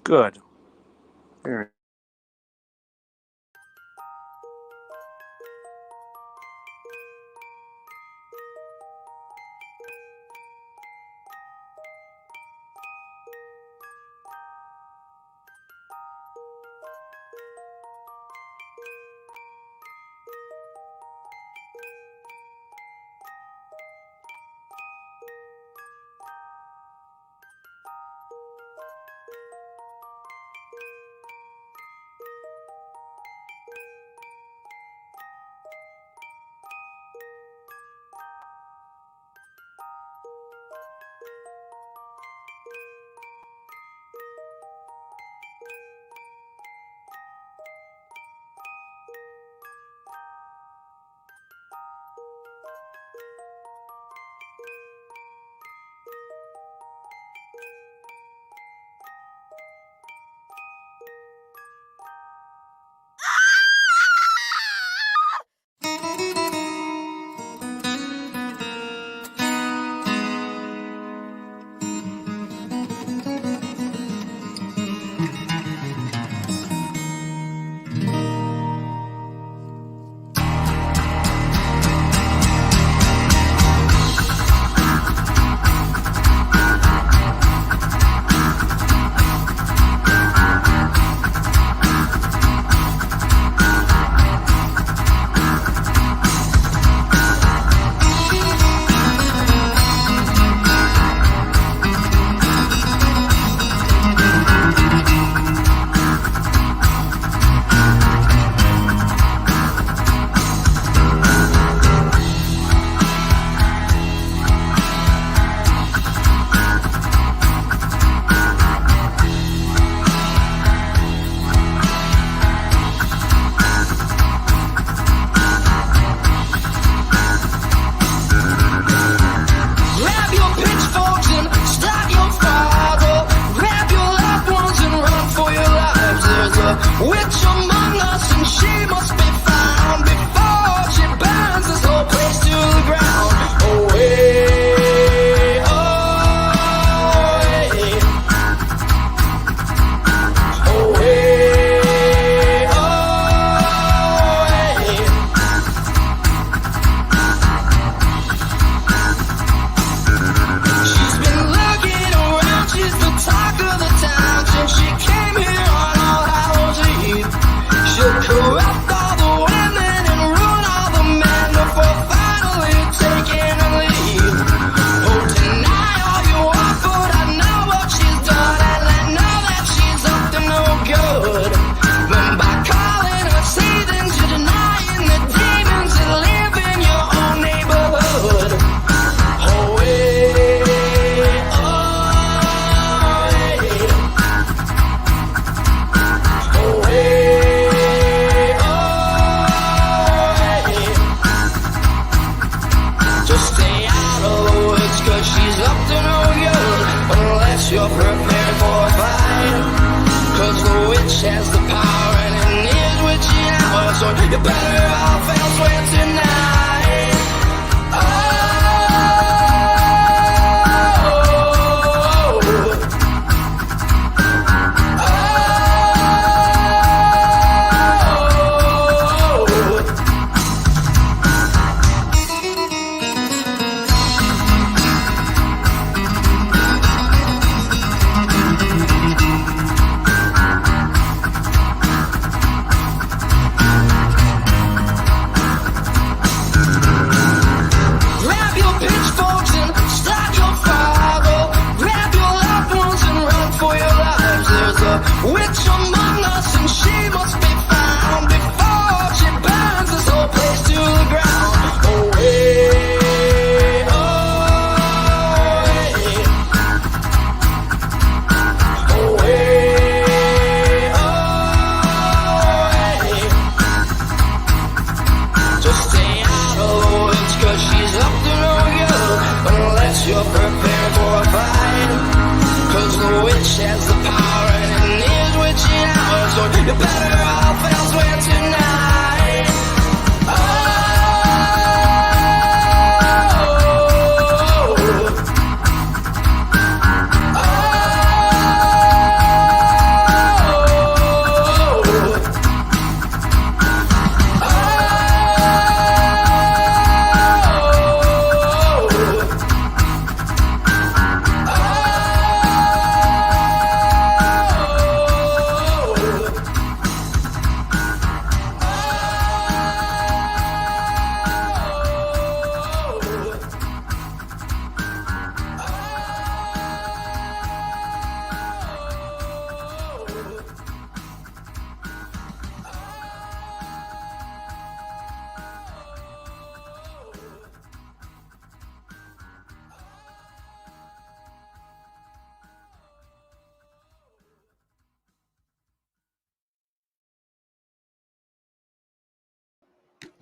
Good. Very.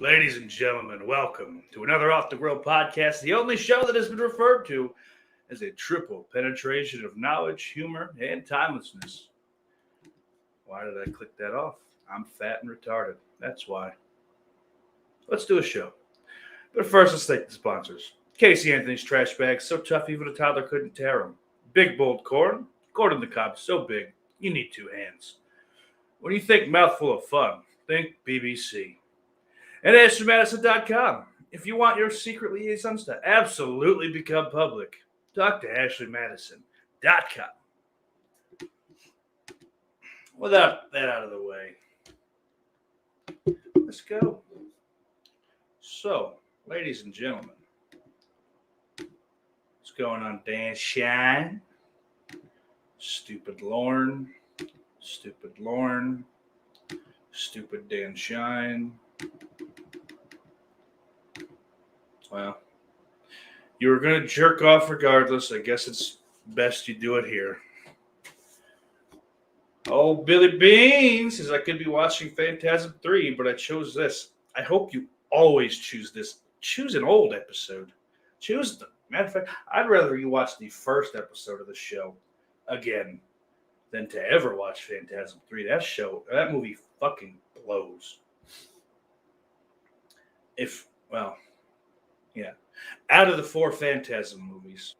Ladies and gentlemen, welcome to another Off the Grill podcast, the only show that has been referred to as a triple penetration of knowledge, humor, and timelessness. Why did I click that off? I'm fat and retarded. That's why. Let's do a show. But first, let's thank the sponsors. Casey Anthony's trash bags, so tough even a toddler couldn't tear them. Big Bold Corn, corn in the cob, so big, you need two hands. When you think mouthful of fun, think BBC. And AshleyMadison.com. If you want your secret liaisons to absolutely become public, talk to AshleyMadison.com. Without that out of the way, let's go. So, ladies and gentlemen, what's going on, Dan Shine? Stupid Lorne. Stupid Lorne. Stupid Dan Shine. Well, you were going to jerk off regardless. I guess it's best you do it here. Oh, Billy Bean says I could be watching Phantasm 3, but I chose this. I hope you always choose this. Choose an old episode. Matter of fact, I'd rather you watch the first episode of the show again than to ever watch Phantasm 3. That movie fucking blows. Out of the four Phantasm movies,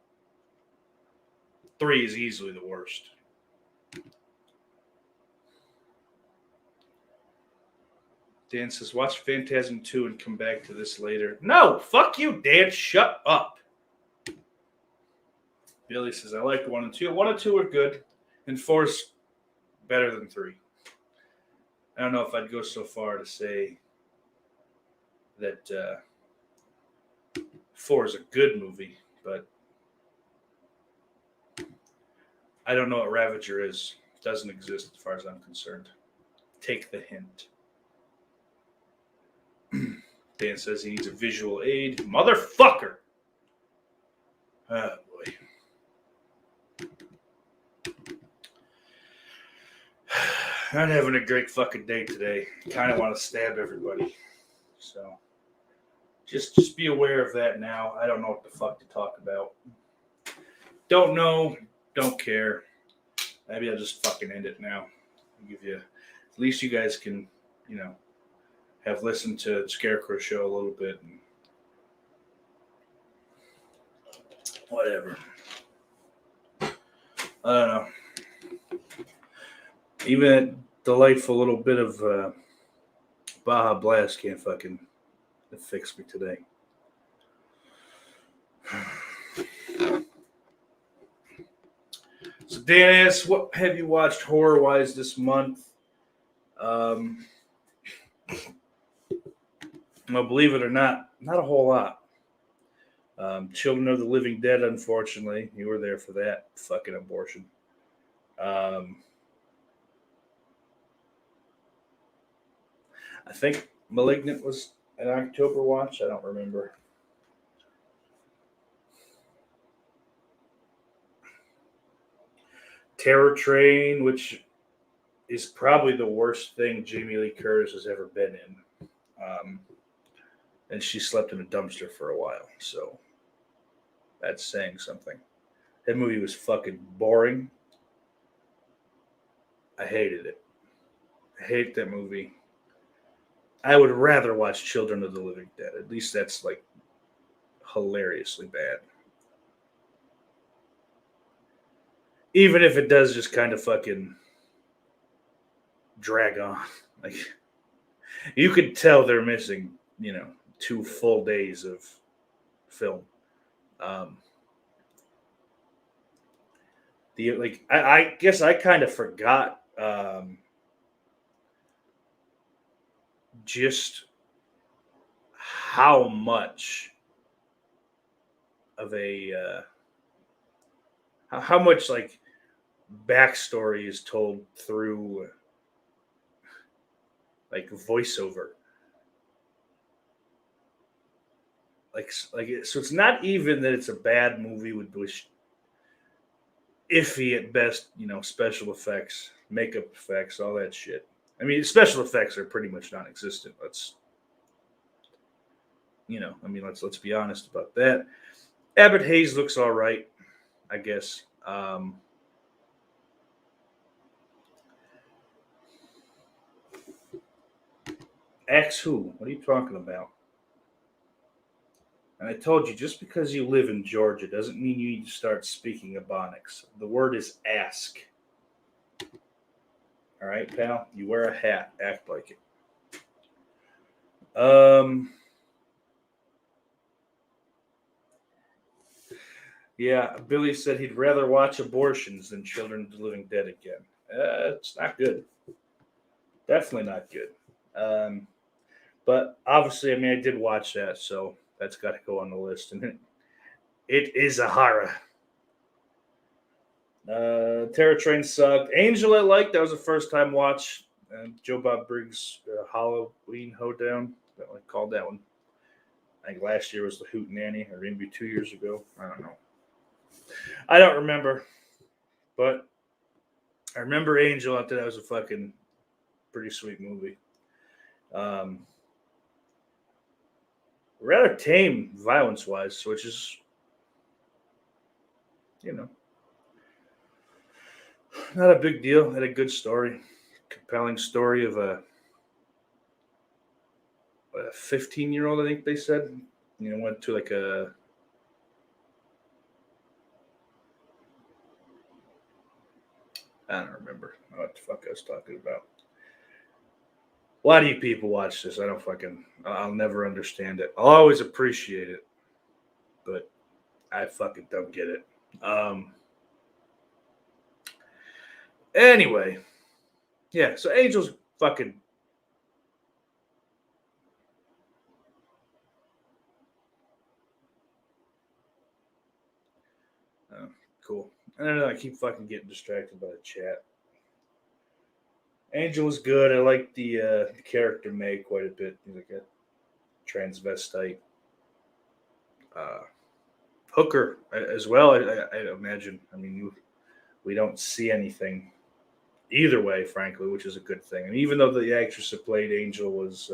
3 is easily the worst. Dan says, watch Phantasm 2 and come back to this later. No, fuck you, Dan. Shut up. Billy says, I like 1 and 2. 1 and 2 are good, and 4's better than 3. I don't know if I'd go so far to say that 4 is a good movie, but I don't know what Ravager is. It doesn't exist as far as I'm concerned. Take the hint. Dan says he needs a visual aid. Motherfucker! Oh, boy. I'm having a great fucking day today. Kind of want to stab everybody. So, just be aware of that now. I don't know what the fuck to talk about. Don't know. Don't care. Maybe I'll just fucking end it now. I'll give you... At least you guys can, have listened to Scarecrow Show a little bit. And whatever. I don't know. Even that delightful little bit of Baja Blast can't fucking fix me today. So Dan asks, what have you watched horror-wise this month? Well, believe it or not a whole lot. Children of the Living Dead, unfortunately. You were there for that fucking abortion. I think Malignant was an October watch. I don't remember. Terror Train, which is probably the worst thing Jamie Lee Curtis has ever been in. And she slept in a dumpster for a while, so that's saying something. That movie was fucking boring. I hated it. I hate that movie. I would rather watch Children of the Living Dead. At least that's like hilariously bad. Even if it does just kind of fucking drag on. Like, you could tell they're missing, 2 full days of film. I guess I kind of forgot just how much of a how much like backstory is told through like voiceover. So it's not even that it's a bad movie with iffy at best, special effects, makeup effects, all that shit. I mean, special effects are pretty much non-existent. I mean, let's be honest about that. Abbott Hayes looks all right, I guess. Axe who? What are you talking about? And I told you, just because you live in Georgia doesn't mean you need to start speaking Ebonics. The word is ask. All right, pal? You wear a hat. Act like it. Yeah, Billy said he'd rather watch abortions than children of the living dead again. It's not good. Definitely not good. But obviously, I mean, I did watch that, so that's got to go on the list. And it is a horror. Terror Train sucked. Angel I liked. That was a first time watch. Joe Bob Briggs' Halloween Hoedown. That one called that one. I think last year was the Hoot Nanny, or maybe 2 years ago. I don't know. I don't remember, but I remember Angel. I thought that was a fucking pretty sweet movie. Rather tame violence-wise, which is, not a big deal. Had a good story, compelling story of a 15-year-old. I think they said, went to like a. I don't remember what the fuck I was talking about. Why do you people watch this? I'll never understand it. I'll always appreciate it, but I fucking don't get it. Anyway, yeah, so Angel's fucking. Cool. I don't know. I keep fucking getting distracted by the chat. Angel was good. I like the character May quite a bit. He's like a transvestite. Hooker as well. I imagine. I mean, we don't see anything either way, frankly, which is a good thing. And even though the actress that played Angel was,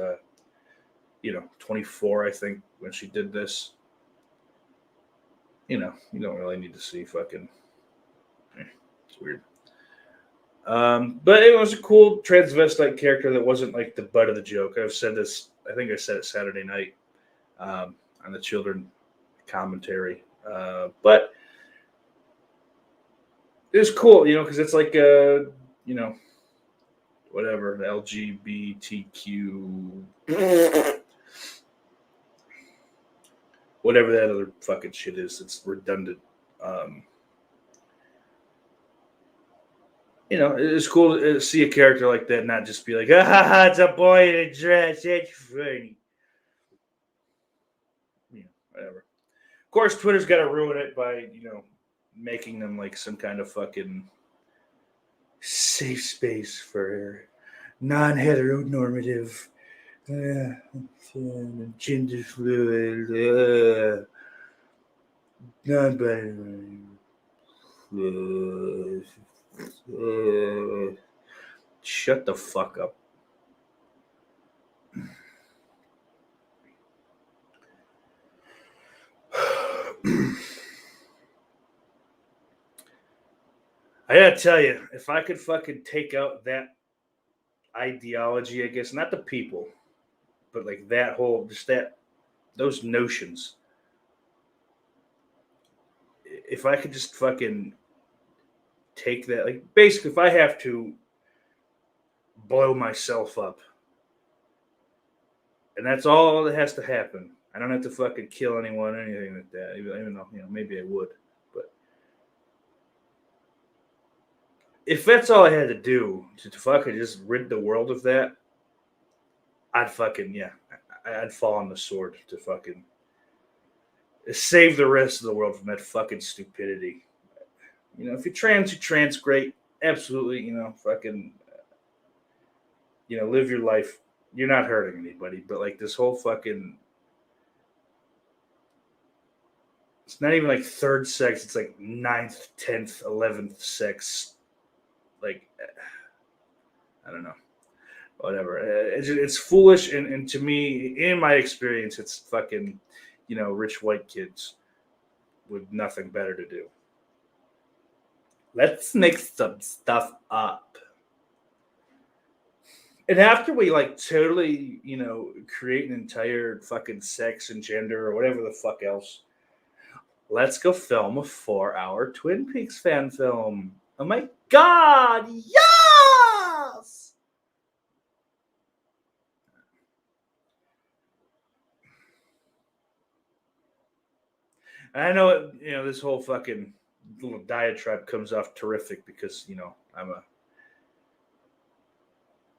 24, I think, when she did this, you don't really need to see fucking. It's weird. But it was a cool transvestite character that wasn't like the butt of the joke. I've said this. I think I said it Saturday night on the children commentary. But it was cool, because it's like whatever the LGBTQ, whatever that other fucking shit is. It's redundant. It's cool to see a character like that, not just be like, it's a boy in a dress. It's funny. Whatever. Of course, Twitter's got to ruin it by, making them like some kind of fucking safe space for non-heteronormative, gender fluid, non-binary. Shut the fuck up. I gotta tell you, if I could fucking take out that ideology, I guess, not the people, but like that whole, those notions. If I could just fucking take that, like, basically, if I have to blow myself up, and that's all that has to happen. I don't have to fucking kill anyone or anything like that, even though, maybe I would. But if that's all I had to do to fucking just rid the world of that, I'd fucking, I'd fall on the sword to fucking save the rest of the world from that fucking stupidity. If you're trans, great. Absolutely, fucking, live your life. You're not hurting anybody, but like this whole fucking, it's not even like third sex. It's like 9th, 10th, 11th sex. Like, I don't know. whatever. It's foolish, and to me, in my experience, it's fucking, rich white kids with nothing better to do. Let's make some stuff up. And after we totally, create an entire fucking sex and gender or whatever the fuck else, let's go film a 4-hour Twin Peaks fan film. Oh my god, yes! And I know this whole fucking little diatribe comes off terrific because I'm a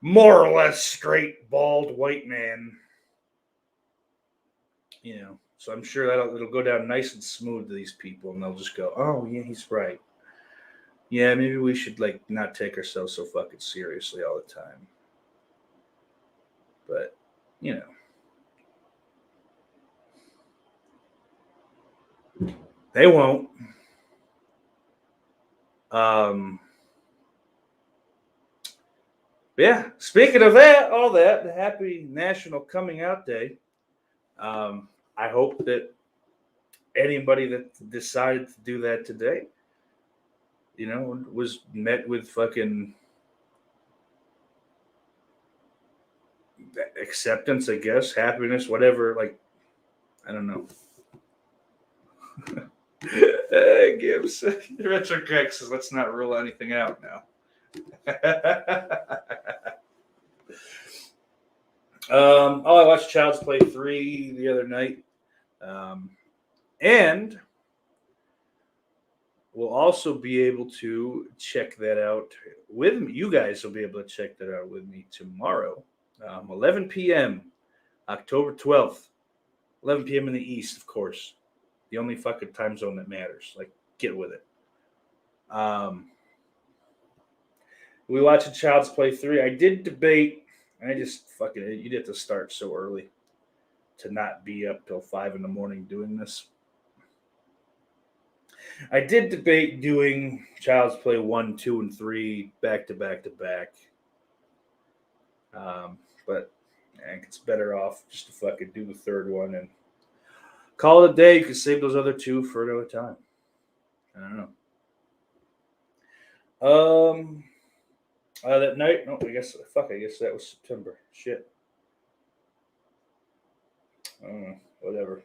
more or less straight, bald white man. So I'm sure it'll go down nice and smooth to these people, and they'll just go, "Oh yeah, he's right. Yeah, maybe we should not take ourselves so fucking seriously all the time." But they won't. Yeah. Speaking of all that, the happy National Coming Out Day. I hope that anybody that decided to do that today, was met with fucking acceptance, I guess, happiness, whatever. I don't know. Gibbs, Retro Greg says, let's not rule anything out now. I watched Child's Play 3 the other night. And we'll also be able to check that out with me. You guys will be able to check that out with me tomorrow, 11 p.m., October 12th, 11 p.m. in the East, of course. The only fucking time zone that matters. Get with it. We watched Child's Play 3. I did debate, and I just you'd have to start so early to not be up till 5 in the morning doing this. I did debate doing Child's Play 1, 2, and 3 back to back to back. But I think it's better off just to fucking do the third one and call it a day. You can save those other two for another time. I don't know. That night, no, I guess that was September. Shit. I don't know. Whatever.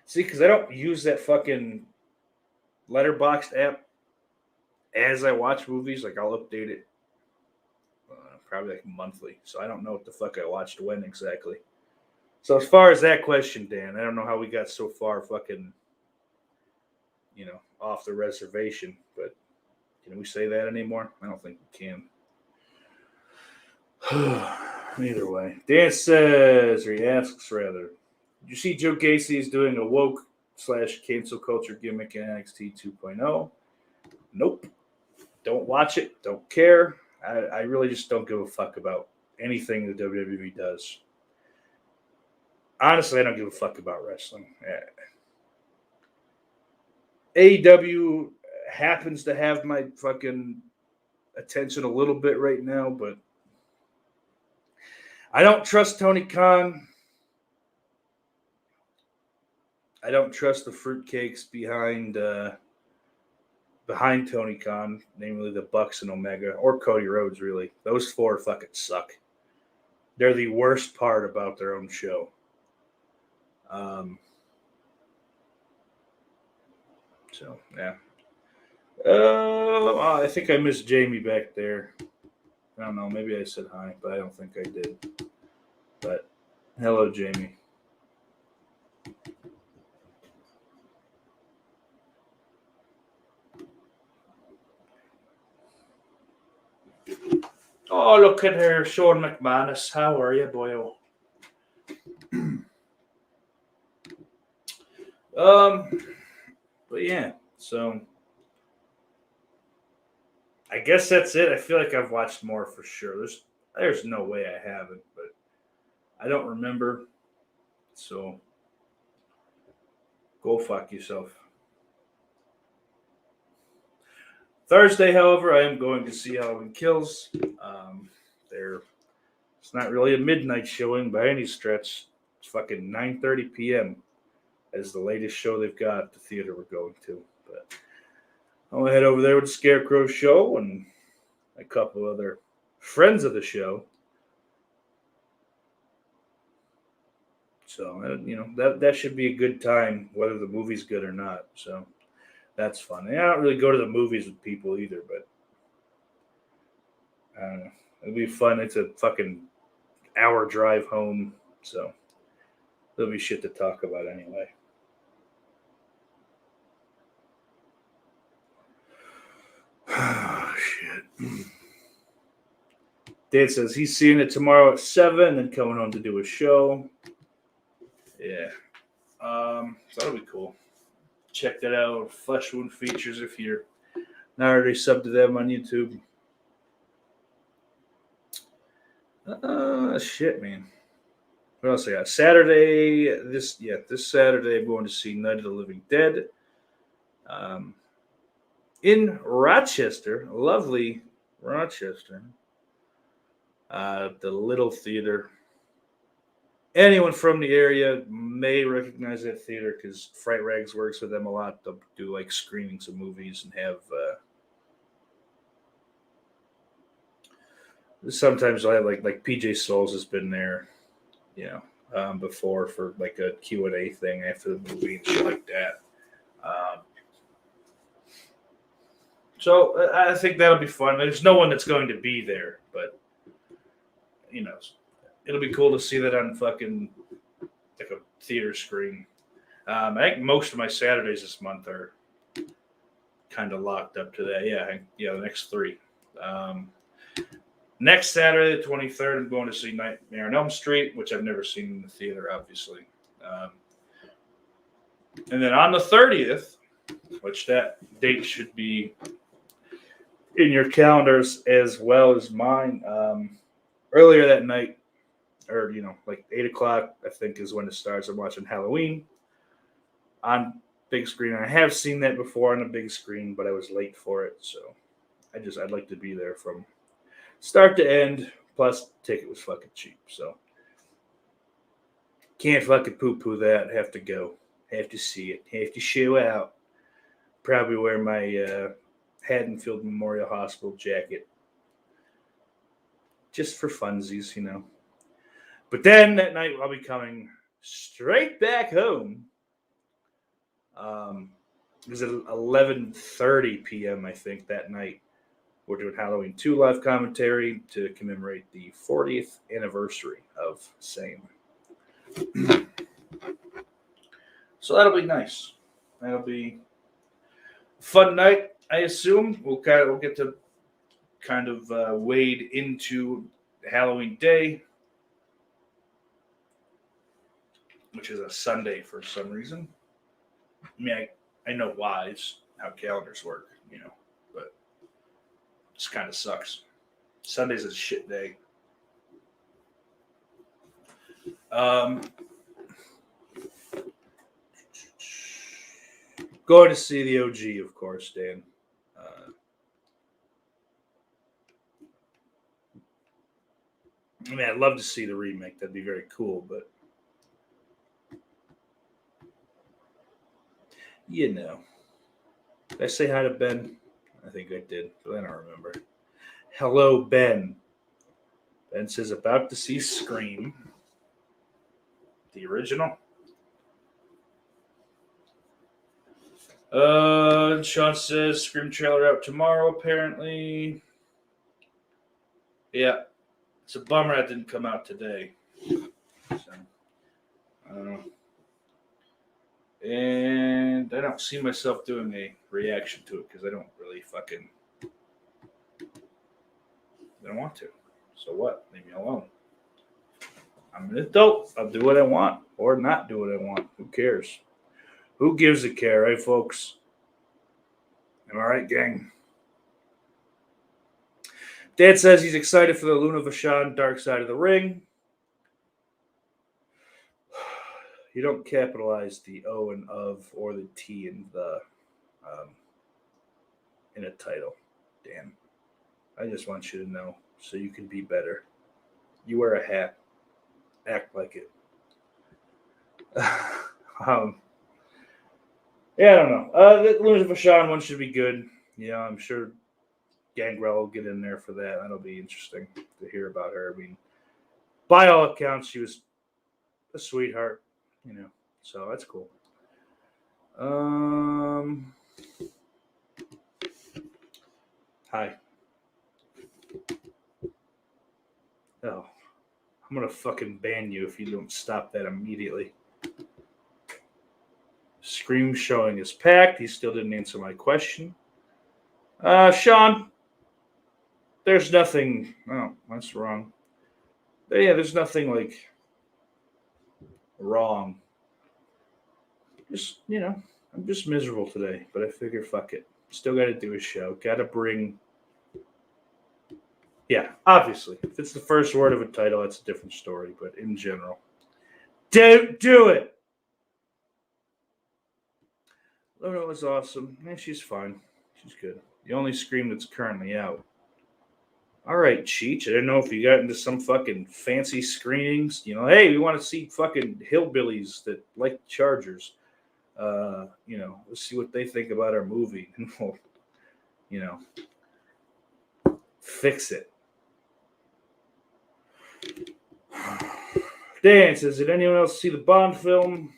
See, because I don't use that fucking Letterboxd app as I watch movies. I'll update it probably monthly. So I don't know what the fuck I watched when exactly. So as far as that question, Dan, I don't know how we got so far fucking, off the reservation. But can we say that anymore? I don't think we can. Either way. Dan says, or he asks rather, did you see Joe Gacy is doing a woke / cancel culture gimmick in NXT 2.0? Nope. Don't watch it. Don't care. I really just don't give a fuck about anything the WWE does. Honestly, I don't give a fuck about wrestling. AEW happens to have my fucking attention a little bit right now, but I don't trust Tony Khan. I don't trust the fruitcakes behind Tony Khan, namely the Bucks and Omega, or Cody Rhodes, really. Those four fucking suck. They're the worst part about their own show. So, yeah. I think I missed Jamie back there. I don't know. Maybe I said hi, but I don't think I did. But, hello, Jamie. Oh, look at her, Sean McManus. How are you, boyo? But yeah, so I guess that's it. I feel like I've watched more for sure. There's no way I haven't, but I don't remember. So go fuck yourself. Thursday, however, I am going to see Halloween Kills. It's not really a midnight showing by any stretch. It's fucking 9:30 p.m. as the latest show they've got at the theater we're going to. But I'll head over there with the Scarecrow Show and a couple other friends of the show. So that should be a good time, whether the movie's good or not. So that's fun. And I don't really go to the movies with people either, but I don't know. It'll be fun. It's a fucking hour drive home, so there'll be shit to talk about anyway. Oh, shit. Dan says he's seeing it tomorrow at 7 and then coming home to do a show. Yeah. So that'll be cool. Check that out. Flesh Wound Features if you're not already subbed to them on YouTube. Shit, man. What else I got? Saturday, this Saturday I'm going to see Night of the Living Dead. In Rochester, lovely Rochester. The Little Theater. Anyone from the area may recognize that theater because Fright Rags works with them a lot. They'll do like screenings of movies and have sometimes I have like PJ Souls has been there, before for like a Q&A thing after the movie and shit like that. So I think that'll be fun. There's no one that's going to be there, but it'll be cool to see that on fucking like a theater screen. I think most of my Saturdays this month are kind of locked up to that. The next 3. Next Saturday, the 23rd, I'm going to see Nightmare on Elm Street, which I've never seen in the theater, obviously. And then on the 30th, which that date should be in your calendars as well as mine, earlier that night, or like 8 o'clock, I think is when it starts. I'm watching Halloween on big screen. I have seen that before on a big screen, but I was late for it, so I'd like to be there from start to end. Plus, the ticket was fucking cheap, so can't fucking poo-poo that. Have to go. Have to see it. Have to show out. Probably wear my Haddonfield Memorial Hospital jacket. Just for funsies, But then that night I'll be coming straight back home. It was at 11:30 p.m. I think that night. We're doing Halloween 2 live commentary to commemorate the 40th anniversary of same. So that'll be nice. That'll be a fun night, I assume. We'll get to kind of wade into Halloween Day, which is a Sunday for some reason. I mean, I know why. It's how calendars work, but it just kind of sucks. Sunday's a shit day. Going to see the OG, of course, Dan. I mean, I'd love to see the remake. That'd be very cool, but did I say hi to Ben? I think I did, but I don't remember. Hello, Ben. Ben says about to see Scream, the original. Sean says Scream trailer out tomorrow, apparently. Yeah. It's a bummer that didn't come out today. So, I don't know. And I don't see myself doing a reaction to it because I don't really I don't want to. So what? Leave me alone. I'm an adult. I'll do what I want or not do what I want. Who cares? Who gives a care, right, folks? Am I right, gang? Dad says he's excited for the Luna Vachon Dark Side of the Ring. You don't capitalize the O and of or the T in the in a title. Damn. I just want you to know so you can be better. You wear a hat. Act like it. Yeah, I don't know. The Lunas of Fashawn one should be good. Yeah, I'm sure Gangrel will get in there for that. That'll be interesting to hear about her. I mean, by all accounts, she was a sweetheart, so that's cool. Hi. Oh, I'm gonna fucking ban you if you don't stop that immediately. Scream showing is packed. He still didn't answer my question. Sean, there's nothing. Oh, that's wrong. Yeah, there's nothing like wrong. Just, I'm just miserable today, but I figure fuck it. Still got to do a show. Got to bring. Yeah, obviously. If it's the first word of a title, that's a different story, but in general. Don't do it! Luna was awesome. Yeah, she's fine. She's good. The only Scream that's currently out. All right, Cheech. I didn't know if you got into some fucking fancy screenings. Hey, we want to see fucking hillbillies that like Chargers. Let's see what they think about our movie. And we'll, fix it. Dan says, did anyone else see the Bond film?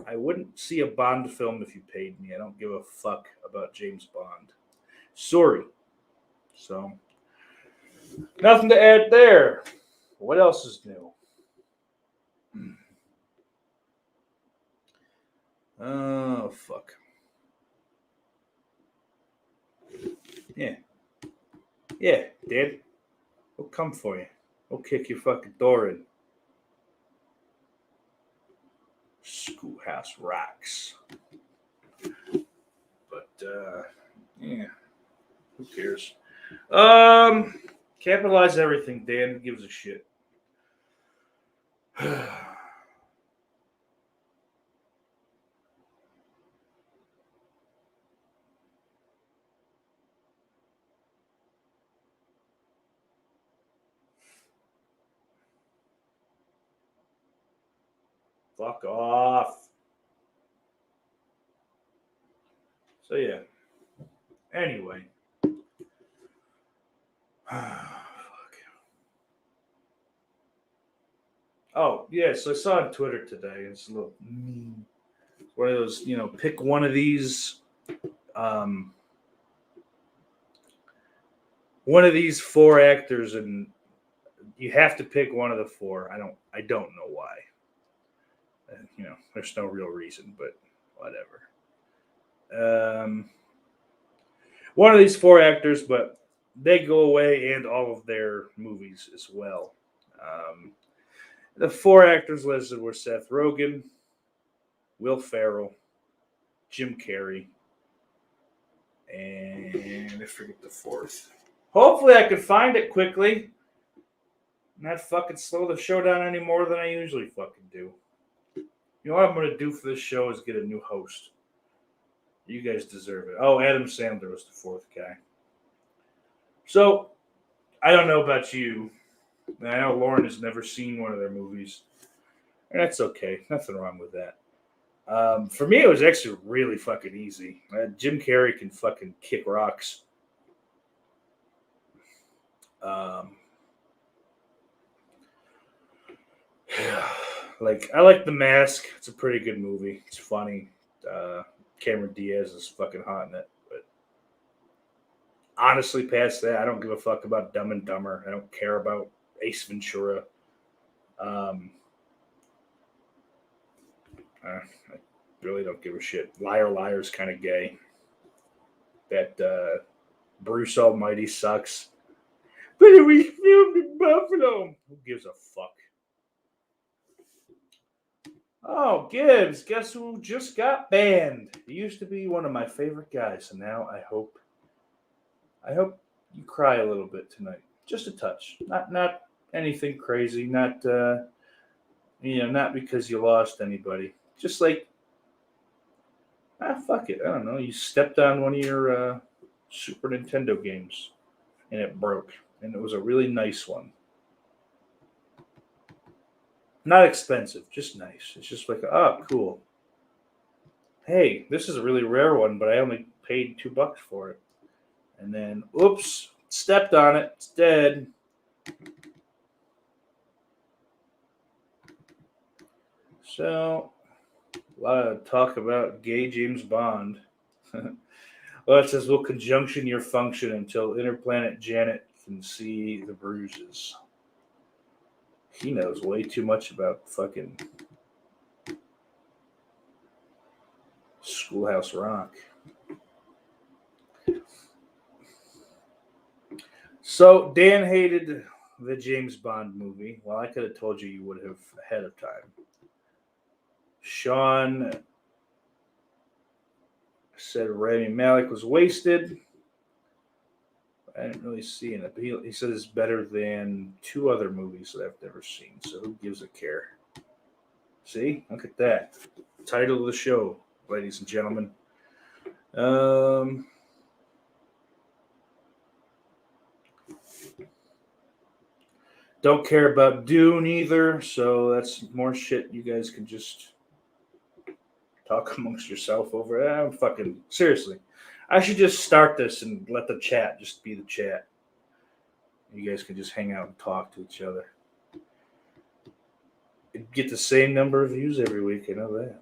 I wouldn't see a Bond film if you paid me. I don't give a fuck about James Bond. Sorry. So, nothing to add there. What else is new? Oh, fuck. Yeah. Yeah, Dad. We'll come for you. We'll kick your fucking door in. Schoolhouse rocks. But, yeah. Who cares? Capitalize everything, Dan. Who gives a shit? Fuck off. So, yeah. Anyway. Oh, yeah, so I saw on Twitter today. It's a little mean. One of those, pick one of these four actors and you have to pick one of the four. I don't know why. There's no real reason, but whatever. One of these four actors, but they go away and all of their movies as well. The four actors listed were Seth Rogen, Will Ferrell, Jim Carrey, and I forget the fourth. Hopefully I can find it quickly. Not fucking slow the show down any more than I usually fucking do. You know what I'm going to do for this show is get a new host. You guys deserve it. Oh, Adam Sandler was the fourth guy. So, I don't know about you. I know Lauren has never seen one of their movies. And that's okay. Nothing wrong with that. For me, it was actually really fucking easy. Jim Carrey can fucking kick rocks. I like The Mask. It's a pretty good movie. It's funny. Cameron Diaz is fucking hot in it. But honestly, past that, I don't give a fuck about Dumb and Dumber. I don't care about Ace Ventura. I really don't give a shit. Liar Liar's kind of gay. That Bruce Almighty sucks. But we filmed in Buffalo. Who gives a fuck? Oh, Gibbs, guess who just got banned? He used to be one of my favorite guys, and now I hope you cry a little bit tonight. Just a touch. Not anything crazy, not not because you lost anybody. Just like Fuck it. I don't know. You stepped on one of your Super Nintendo games and it broke. And it was a really nice one. Not expensive, just nice. It's just like, oh, cool. Hey, this is a really rare one, but I only paid $2 for it. And then, oops, stepped on it. It's dead. So, a lot of talk about gay James Bond. Well, it says, will conjunction your function until interplanet Janet can see the bruises. He knows way too much about fucking Schoolhouse Rock. So, Dan hated the James Bond movie. Well, I could have told you would have ahead of time. Sean said Rami Malek was wasted. I didn't really see it, but he said it's better than 2 other movies that I've never seen. So who gives a care? See, look at that. Title of the show, ladies and gentlemen. Don't care about Dune either, so that's more shit you guys can just talk amongst yourself over. I'm fucking seriously. I should just start this and let the chat just be the chat. You guys can just hang out and talk to each other. It'd get the same number of views every week. I know that.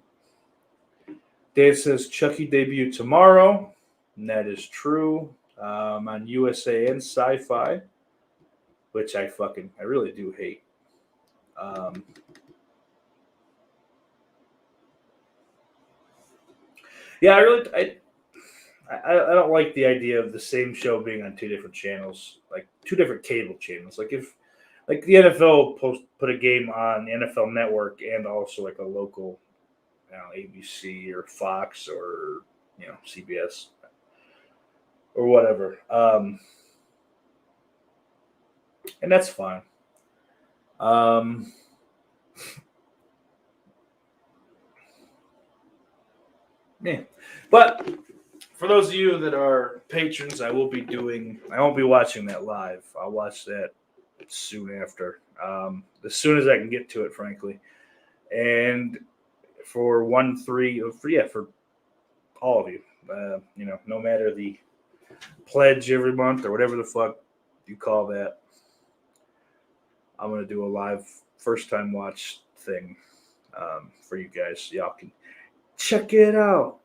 Dave says Chucky debut tomorrow. And that is true. On USA and Sci-Fi, which I really do hate. Yeah, I don't like the idea of the same show being on 2 different channels, like 2 different cable channels. Like if, like the NFL put a game on the NFL Network and also like a local, ABC or Fox or CBS or whatever, and that's fine. Yeah, but for those of you that are patrons, I won't be watching that live. I'll watch that soon after, as soon as I can get to it, frankly. And for for all of you, no matter the pledge every month or whatever the fuck you call that, I'm gonna do a live first time watch thing for you guys. Y'all can check it out.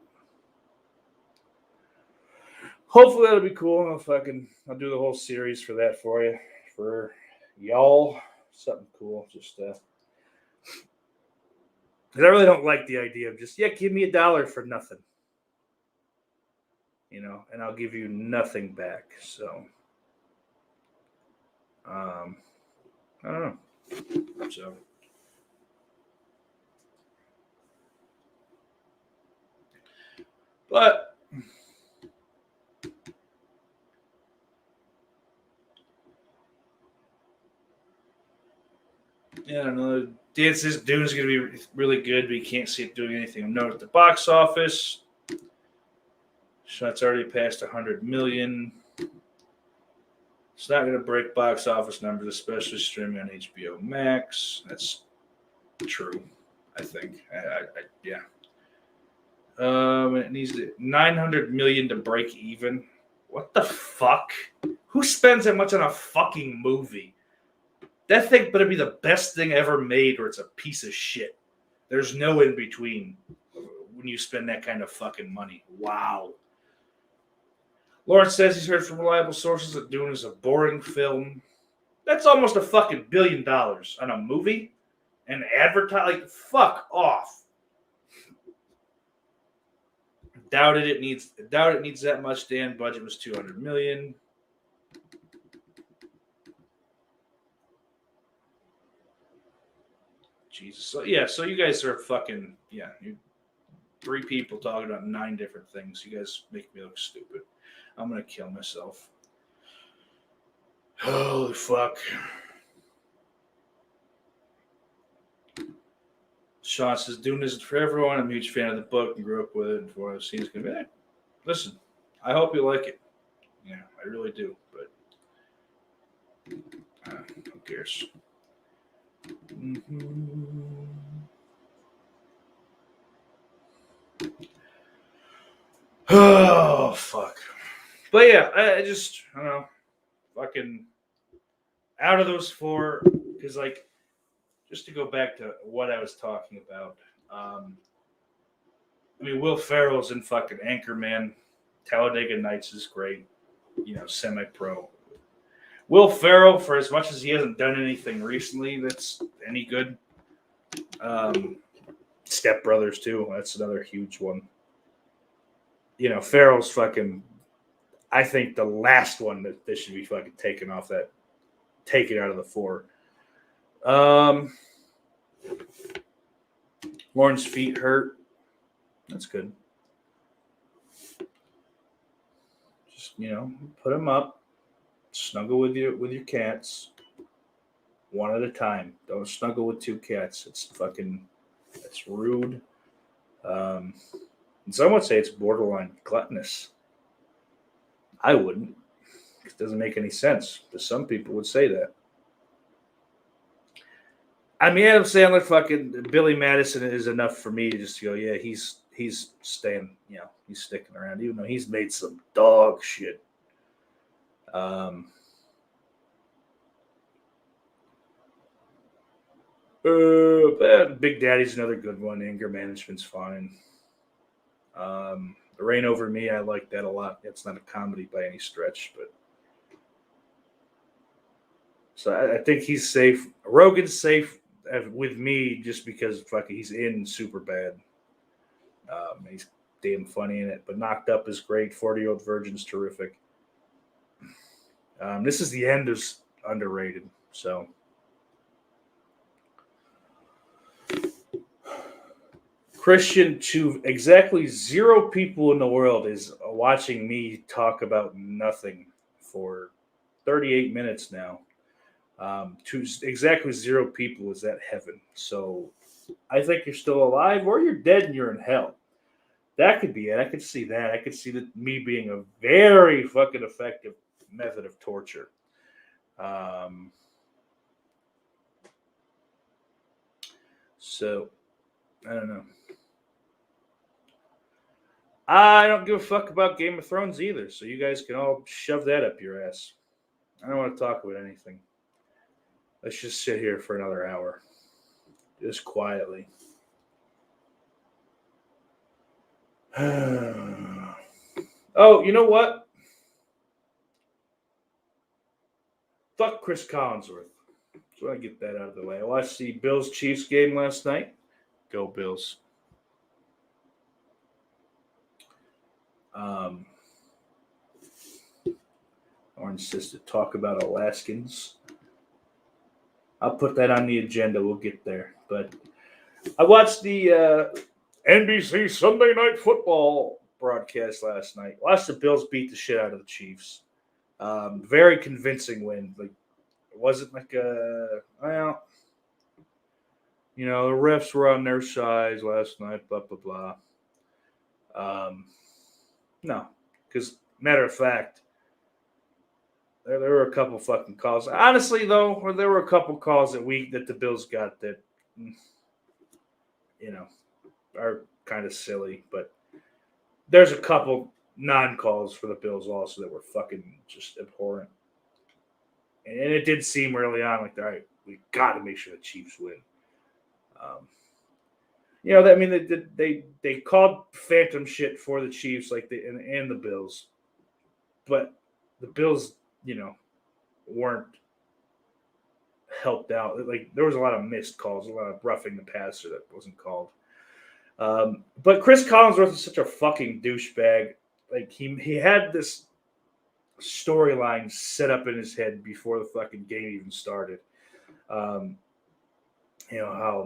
Hopefully that'll be cool. I'll do the whole series for that for you, for y'all. Something cool. Just because I really don't like the idea of just give me $1 for nothing, and I'll give you nothing back. So, I don't know. So. But I don't know. Dan says Dune's going to be really good, but you can't see it doing anything of note at the box office. So it's already past 100 million. It's not going to break box office numbers, especially streaming on HBO Max. That's true, I think. Yeah. It needs 900 million to break even. What the fuck? Who spends that much on a fucking movie? That thing better be the best thing ever made, or it's a piece of shit. There's no in between when you spend that kind of fucking money. Wow. Lawrence says he's heard from reliable sources that Dune is a boring film. That's almost a fucking $1 billion on a movie and advertise. Like, fuck off. Doubt it needs that much. Dan, budget was 200 million. Jesus. So you guys are fucking you 3 people talking about 9 different things. You guys make me look stupid. I'm gonna kill myself. Holy fuck. Sean says, doing this for everyone. I'm a huge fan of the book and grew up with it. And for what I've seen, it's going to be, listen, I hope you like it. Yeah, I really do. But who cares? Oh, fuck. But yeah, I don't know. Fucking out of those four, because, like, just to go back to what I was talking about, I mean, Will Ferrell's in fucking Anchorman. Talladega Nights is great, semi-pro. Will Ferrell, for as much as he hasn't done anything recently that's any good, Step Brothers too. That's another huge one. Ferrell's fucking. I think the last one that this should be fucking taken out of the four. Lauren's feet hurt. That's good. Just put them up. Snuggle with your cats, one at a time. Don't snuggle with two cats. That's rude. And some would say it's borderline gluttonous. I wouldn't. It doesn't make any sense. But some people would say that. I mean, Adam Sandler, fucking Billy Madison is enough for me to just go, yeah, he's staying, he's sticking around, even though he's made some dog shit. Big Daddy's another good one. Anger Management's fine. The Reign Over Me, I like that a lot. It's not a comedy by any stretch, but so I think he's safe. Rogan's safe with me just because fucking he's in Superbad. He's damn funny in it. But Knocked Up is great. 40-Year-Old Virgin's terrific. This is the End is underrated. So Christian, to exactly 0 people in the world is watching me talk about nothing for 38 minutes now. To exactly 0 people is at heaven. So I think you're still alive or you're dead and you're in hell. That could be it. I could see that. I could see that me being a very fucking effective method of torture. So I don't know. I don't give a fuck about Game of Thrones either, so you guys can all shove that up your ass. I don't want to talk about anything. Let's just sit here for another hour. Just quietly. Oh, you know what? Fuck Chris Collinsworth. So I get that out of the way. I watched the Bills-Chiefs game last night. Go Bills. Orange says to talk about Alaskans. I'll put that on the agenda. We'll get there. But I watched the NBC Sunday Night Football broadcast last night. Watched the Bills beat the shit out of the Chiefs. Very convincing win. Like, it wasn't like the refs were on their side last night, blah, blah, blah. No, because matter of fact, there were a couple fucking calls. Honestly, though, there were a couple calls that the Bills got that, are kind of silly. But there's a couple non-calls for the Bills also that were fucking just abhorrent. And it did seem early on like, all right, we got to make sure the Chiefs win. They called phantom shit for the Chiefs, like and the Bills, but the Bills, weren't helped out. Like, there was a lot of missed calls, a lot of roughing the passer that wasn't called. But Chris Collinsworth is such a fucking douchebag. Like, he had this storyline set up in his head before the fucking game even started. How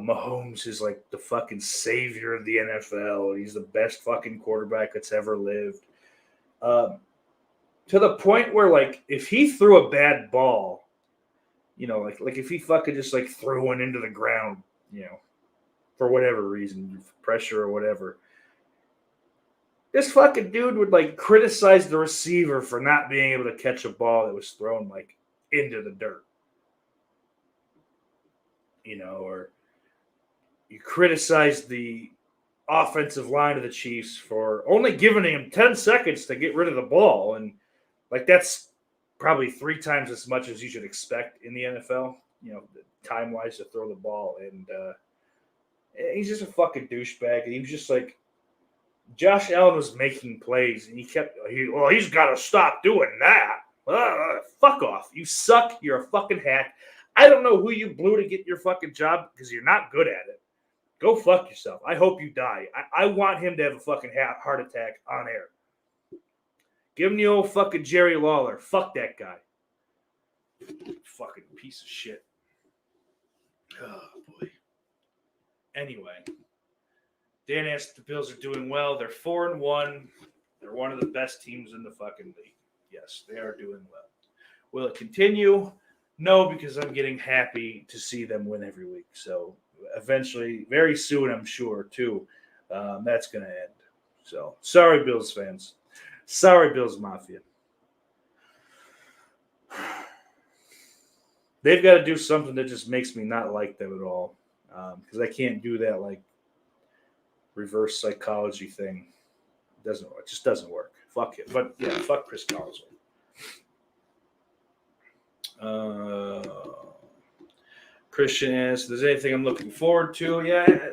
Mahomes is like the fucking savior of the NFL. He's the best fucking quarterback that's ever lived. To the point where, like, if he threw a bad ball, like if he fucking just like threw one into the ground, for whatever reason, pressure or whatever. This fucking dude would like criticize the receiver for not being able to catch a ball that was thrown like into the dirt. Or you criticize the offensive line of the Chiefs for only giving him 10 seconds to get rid of the ball. And like that's probably 3 times as much as you should expect in the NFL, time wise to throw the ball. And he's just a fucking douchebag. And he was just like, Josh Allen was making plays and he's got to stop doing that. Fuck off. You suck. You're a fucking hack. I don't know who you blew to get your fucking job because you're not good at it. Go fuck yourself. I hope you die. I want him to have a fucking heart attack on air. Give him the old fucking Jerry Lawler. Fuck that guy. Fucking piece of shit. Oh, boy. Anyway. Dan asked if the Bills are doing well. They're 4-1. They're one of the best teams in the fucking league. Yes, they are doing well. Will it continue? No, because I'm getting happy to see them win every week. So eventually, very soon, I'm sure, too, that's going to end. So sorry, Bills fans. Sorry, Bills Mafia. They've got to do something that just makes me not like them at all. Because I can't do that, like, reverse psychology thing. It just doesn't work. Fuck it. But yeah, fuck Chris Collinsworth. Christian asks, "There's anything I'm looking forward to?" Yeah,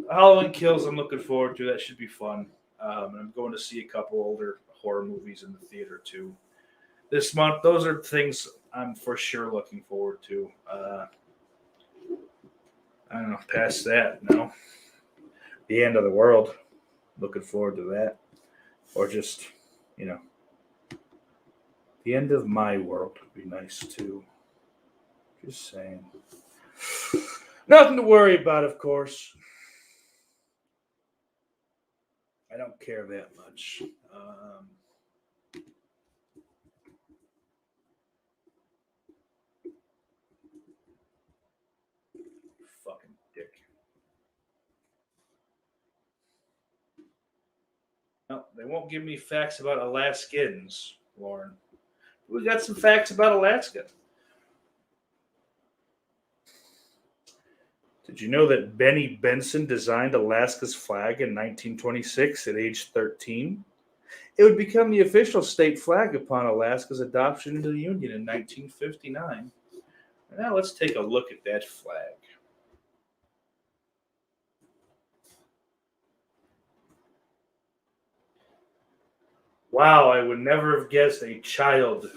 Halloween Kills. I'm looking forward to. That should be fun. I'm going to see a couple older horror movies in the theater too this month. Those are things I'm for sure looking forward to. I don't know. Past that, no. The End of the World. Looking forward to that. Or just, the end of my world would be nice too. Just saying. Nothing to worry about, of course. I don't care that much. Fucking dick. No, they won't give me facts about Alaskans, Lauren. We got some facts about Alaska. Did you know that Benny Benson designed Alaska's flag in 1926 at age 13? It would become the official state flag upon Alaska's adoption into the Union in 1959. Now let's take a look at that flag. Wow, I would never have guessed a child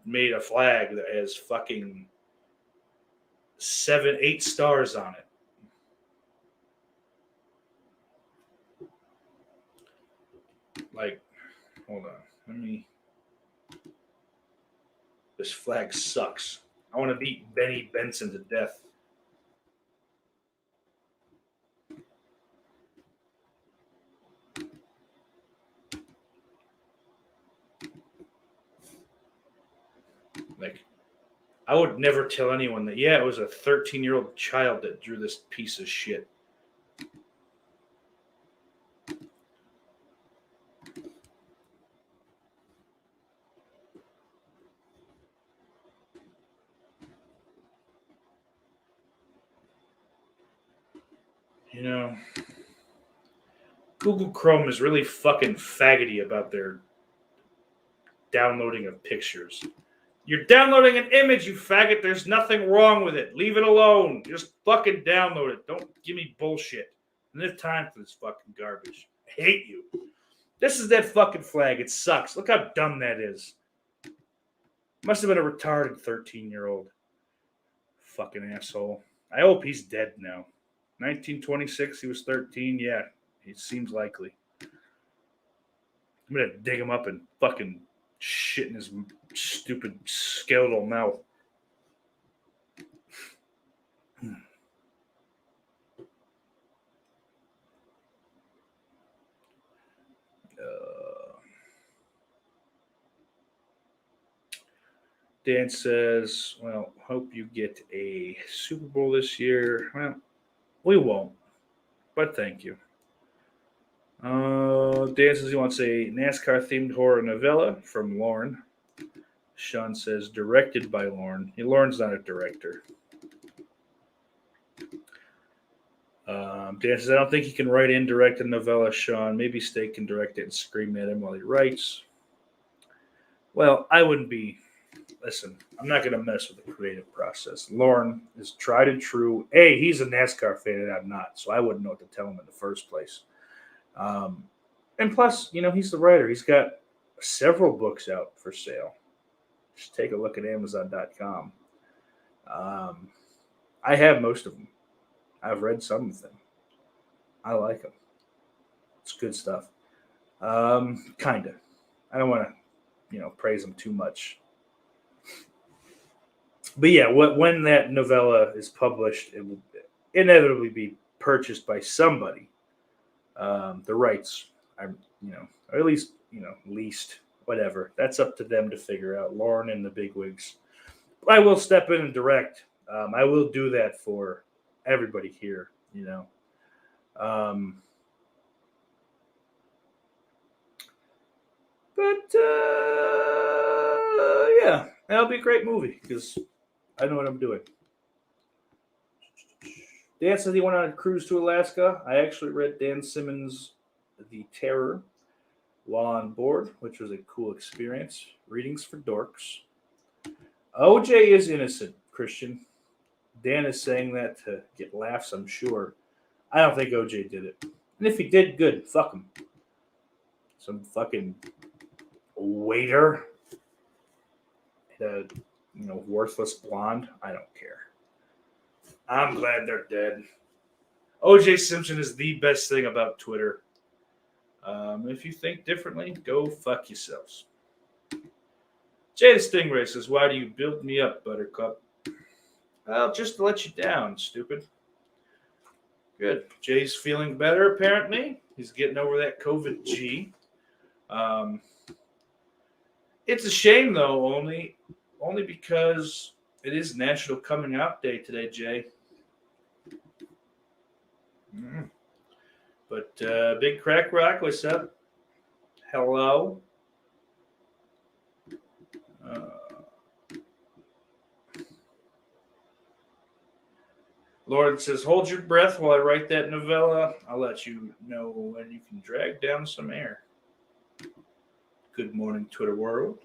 made a flag that has fucking 8 stars on it. Like, hold on. This flag sucks. I want to beat Benny Benson to death. Like, I would never tell anyone that, it was a 13-year-old child that drew this piece of shit. Google Chrome is really fucking faggoty about their downloading of pictures. You're downloading an image, you faggot. There's nothing wrong with it. Leave it alone. Just fucking download it. Don't give me bullshit. I don't have time for this fucking garbage. I hate you. This is that fucking flag. It sucks. Look how dumb that is. Must have been a retarded 13-year-old. Fucking asshole. I hope he's dead now. 1926, he was 13. Yeah, it seems likely. I'm going to dig him up and fucking shit in his stupid skeletal mouth. Dan says, well, hope you get a Super Bowl this year. Well, we won't. but thank you. Dan says he wants a NASCAR-themed horror novella from Lorne. Sean says directed by Lorne. Lorne's not a director. Dan says, I don't think he can write and direct a novella, Sean. Maybe Steak can direct it and scream at him while he writes. Well, I wouldn't be... Listen, I'm not going to mess with the creative process. Lorne is tried and true. He's a NASCAR fan and I'm not, so I wouldn't know what to tell him in the first place. And plus, he's the writer. He's got several books out for sale. Just take a look at Amazon.com. I have most of them. I've read some of them. I like them. It's good stuff. Kinda. I don't want to, praise them too much. But yeah, when that novella is published, it will inevitably be purchased by somebody. The rights are, or at least, leased, whatever. That's up to them to figure out. Lauren and the bigwigs. I will step in and direct. I will do that for everybody here, But yeah, that'll be a great movie because I know what I'm doing. Dan says he went on a cruise to Alaska. I actually read Dan Simmons' The Terror while on board, which was a cool experience. Readings for dorks. OJ is innocent, Christian. Dan is saying that to get laughs, I'm sure. I don't think OJ did it. And if he did, good. Fuck him. Some fucking waiter. Worthless blonde. I don't care. I'm glad they're dead. OJ Simpson is the best thing about Twitter. If you think differently, go fuck yourselves. Jay the Stingray says, why do you build me up, Buttercup? Well, just to let you down, stupid. Good. Jay's feeling better, apparently. He's getting over that COVID G. It's a shame, though, only because it is National Coming Out Day today, Jay. But Big Crack Rock, what's up? Hello. Lauren says, hold your breath while I write that novella. I'll let you know when you can drag down some air. Good morning, Twitter world.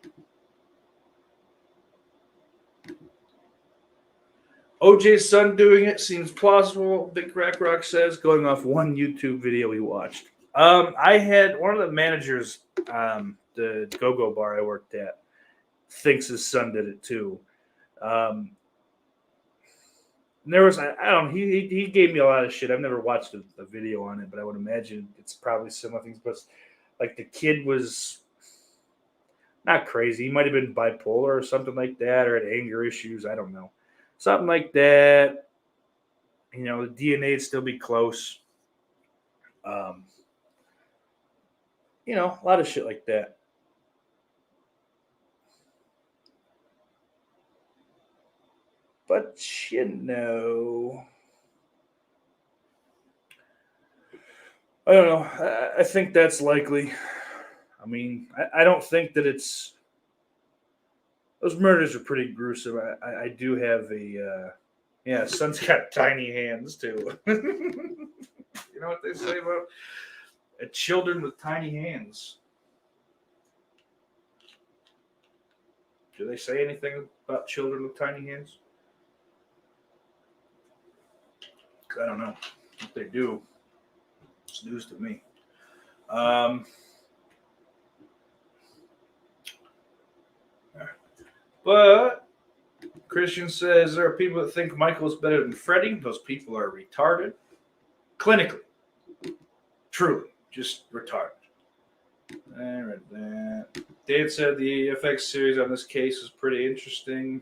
OJ's son doing it seems plausible, Big Crack Rock says, going off one YouTube video he watched. I had one of the managers, the go-go bar I worked at, thinks his son did it too. There was, I don't know, he gave me a lot of shit. I've never watched a video on it, but I would imagine it's probably similar things. But like the kid was not crazy. He might have been bipolar or something like that, or had anger issues. I don't know. Something like that. The DNA would still be close. A lot of shit like that. But, I don't know. I think that's likely. I mean, I don't think that it's... Those murders are pretty gruesome. I do have son's got tiny hands, too. You know what they say about children with tiny hands? Do they say anything about children with tiny hands? I don't know. If they do, it's news to me. But Christian says there are people that think Michael's better than Freddie. Those people are retarded. Clinically. Truly. Just retarded. I read that. Dan said the FX series on this case is pretty interesting.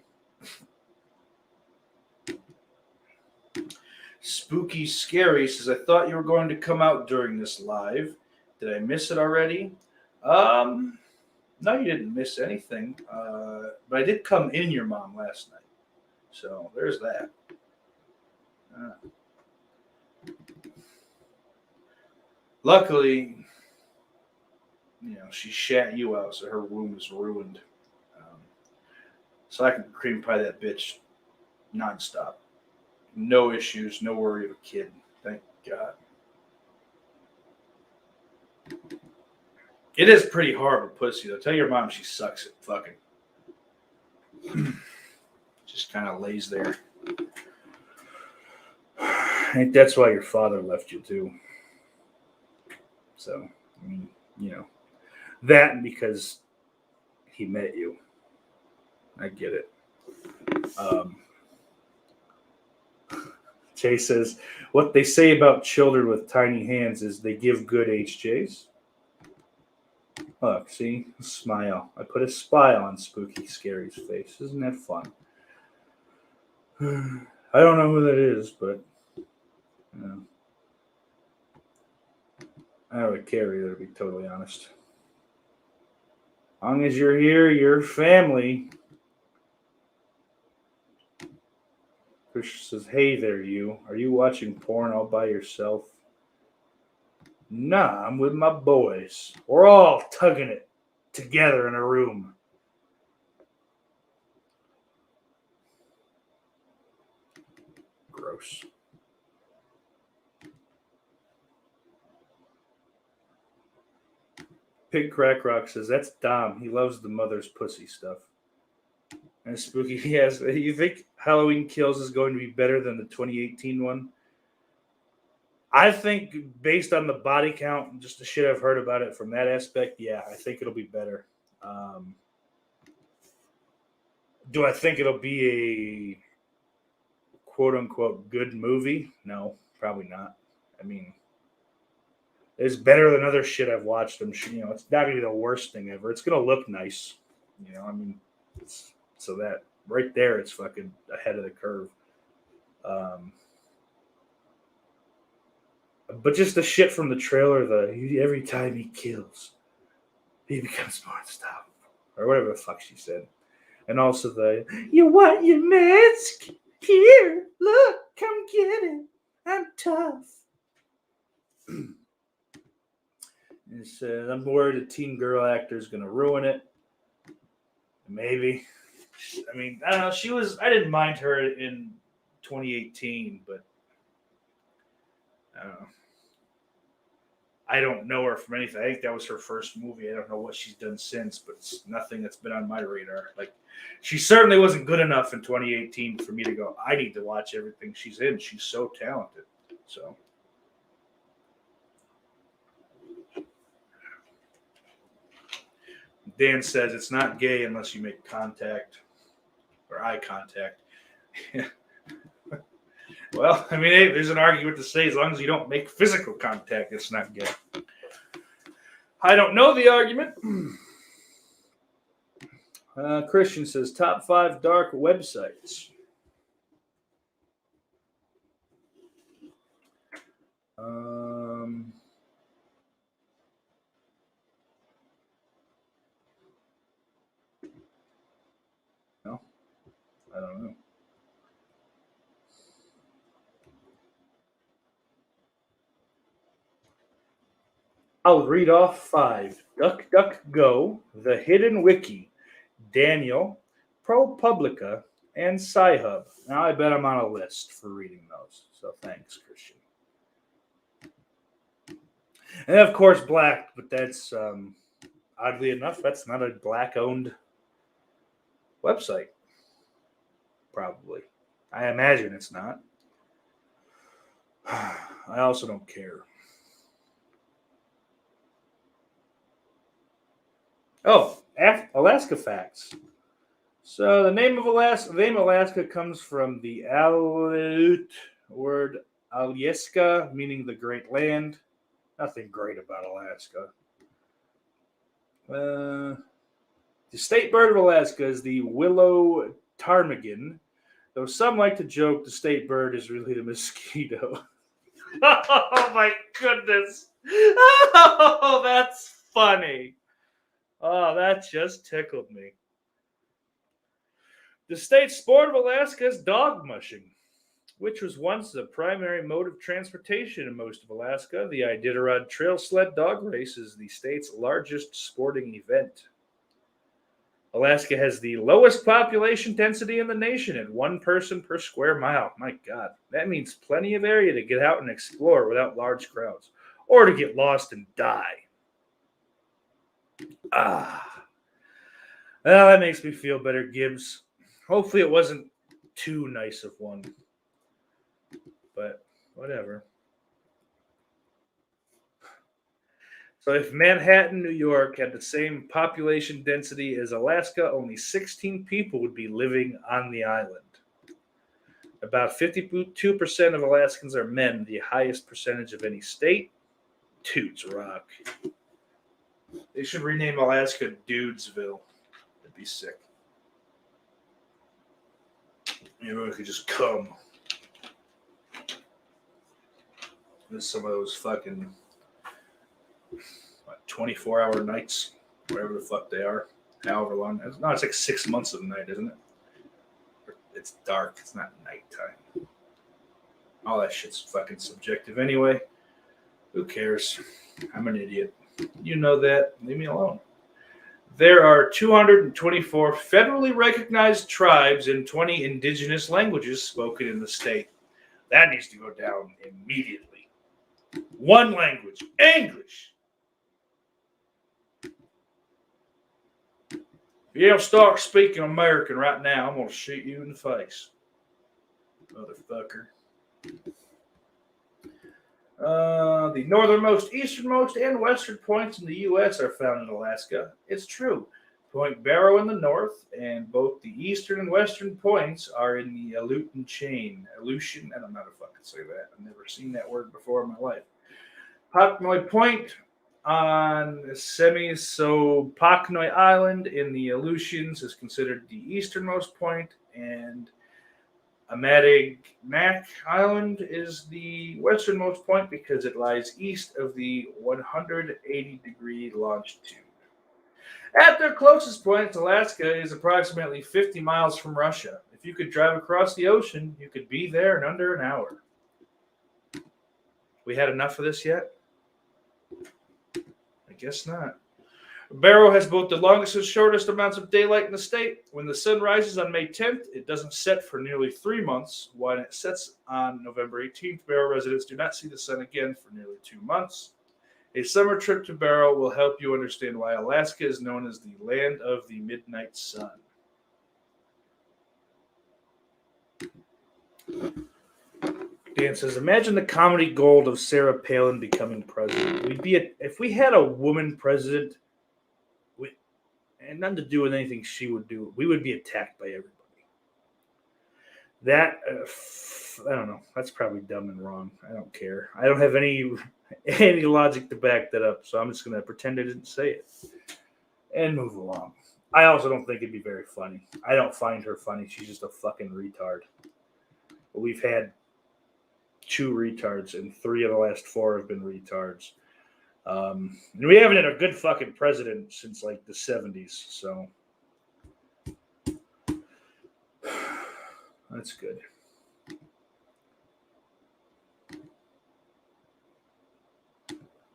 Spooky Scary says, I thought you were going to come out during this live. Did I miss it already? No, you didn't miss anything. But I did come in your mom last night. So there's that. Luckily, she shat you out, so her womb is ruined. So I can cream pie that bitch nonstop. No issues, no worry of a kid. Thank God. It is pretty hard with pussy, though. Tell your mom she sucks at fucking. Just kind of lays there. I think that's why your father left you, too. So, I mean, that and because he met you. I get it. Jay says, what they say about children with tiny hands is they give good HJs. Look, see? Smile. I put a smile on Spooky Scary's face. Isn't that fun? I don't know who that is, but I don't really care either, to be totally honest. As long as you're here, you're family. Chris says, hey there, you. Are you watching porn all by yourself? Nah, I'm with my boys. We're all tugging it together in a room. Gross. Pig Crack Rock says, that's Dom. He loves the mother's pussy stuff. And Spooky, yes. You think Halloween Kills is going to be better than the 2018 one? I think based on the body count, just the shit I've heard about it from that aspect, yeah, I think it'll be better. Do I think it'll be a quote-unquote good movie? No, probably not. I mean, it's better than other shit I've watched. It's not going to be the worst thing ever. It's going to look nice. So that right there, it's fucking ahead of the curve. But just the shit from the trailer, every time he kills, he becomes more unstoppable. Or whatever the fuck she said. And also you want your mask? Here, look, come get it. I'm tough. It says, I'm worried a teen girl actor is going to ruin it. Maybe. I mean, I don't know. I didn't mind her in 2018, but I don't know. I don't know her from anything. I think that was her first movie. I don't know what she's done since, but it's nothing that's been on my radar. Like, she certainly wasn't good enough in 2018 for me to go, I need to watch everything she's in. She's so talented. So. Dan says it's not gay unless you make contact or eye contact. Well, I mean, hey, there's an argument to say as long as you don't make physical contact, it's not gay. I don't know the argument. Christian says top 5 dark websites. No, I don't know. I'll read off 5. DuckDuckGo, The Hidden Wiki, Daniel, ProPublica, and Sci-Hub. Now I bet I'm on a list for reading those. So thanks, Christian. And of course, Black, but that's oddly enough, that's not a Black-owned website. Probably. I imagine it's not. I also don't care. Oh, Alaska facts. So the name Alaska comes from the Aleut word Alyeska, meaning the Great Land. Nothing great about Alaska. The state bird of Alaska is the willow ptarmigan, though some like to joke the state bird is really the mosquito. Oh my goodness. Oh, that's funny. Oh, that just tickled me. The state sport of Alaska is dog mushing. which was once the primary mode of transportation in most of Alaska. The Iditarod Trail Sled Dog Race is the state's largest sporting event. Alaska has the lowest population density in the nation at 1 person per square mile. My God, that means plenty of area to get out and explore without large crowds, or to get lost and die. Ah, well, that makes me feel better, Gibbs. Hopefully it wasn't too nice of one, but whatever. So if Manhattan, New York had the same population density as Alaska, only 16 people would be living on the island. About 52% of Alaskans are men, the highest percentage of any state. Dudes rock. They should rename Alaska Dudesville. That'd be sick. Everyone could just come. There's some of those fucking 24-hour nights, whatever the fuck they are, however long. No, it's like 6 months of night, isn't it? It's dark. It's not nighttime. All that shit's fucking subjective anyway. Who cares? I'm an idiot. You know that. Leave me alone. There are 224 federally recognized tribes and 20 indigenous languages spoken in the state. That needs to go down immediately. One language, English. If you don't start speaking American right now, I'm going to shoot you in the face. Motherfucker. The northernmost, easternmost, and western points in the U.S. are found in Alaska. It's true. Point Barrow in the north, and both the eastern and western points are in the Aleutian chain. Aleutian, I don't know how to fucking say that. I've never seen that word before in my life. Pocnoy Point on Pocnoy Island in the Aleutians is considered the easternmost point, and Amatignac Island is the westernmost point because it lies east of the 180-degree longitude. At their closest point, Alaska is approximately 50 miles from Russia. If you could drive across the ocean, you could be there in under an hour. We had enough of this yet? I guess not. Barrow has both the longest and shortest amounts of daylight in the state. When the sun rises on May 10th, it doesn't set for nearly 3 months. When it sets on November 18th, Barrow residents do not see the sun again for nearly 2 months. A summer trip to Barrow will help you understand why Alaska is known as the land of the midnight sun. Dan says, imagine the comedy gold of Sarah Palin becoming president. If we had a woman president, and nothing to do with anything she would do, we would be attacked by everybody. That, I don't know. That's probably dumb and wrong. I don't care. I don't have any logic to back that up, so I'm just going to pretend I didn't say it and move along. I also don't think it'd be very funny. I don't find her funny. She's just a fucking retard. But we've had 2 retards, and 3 of the last 4 have been retards. And we haven't had a good fucking president since like the 70s, so that's good.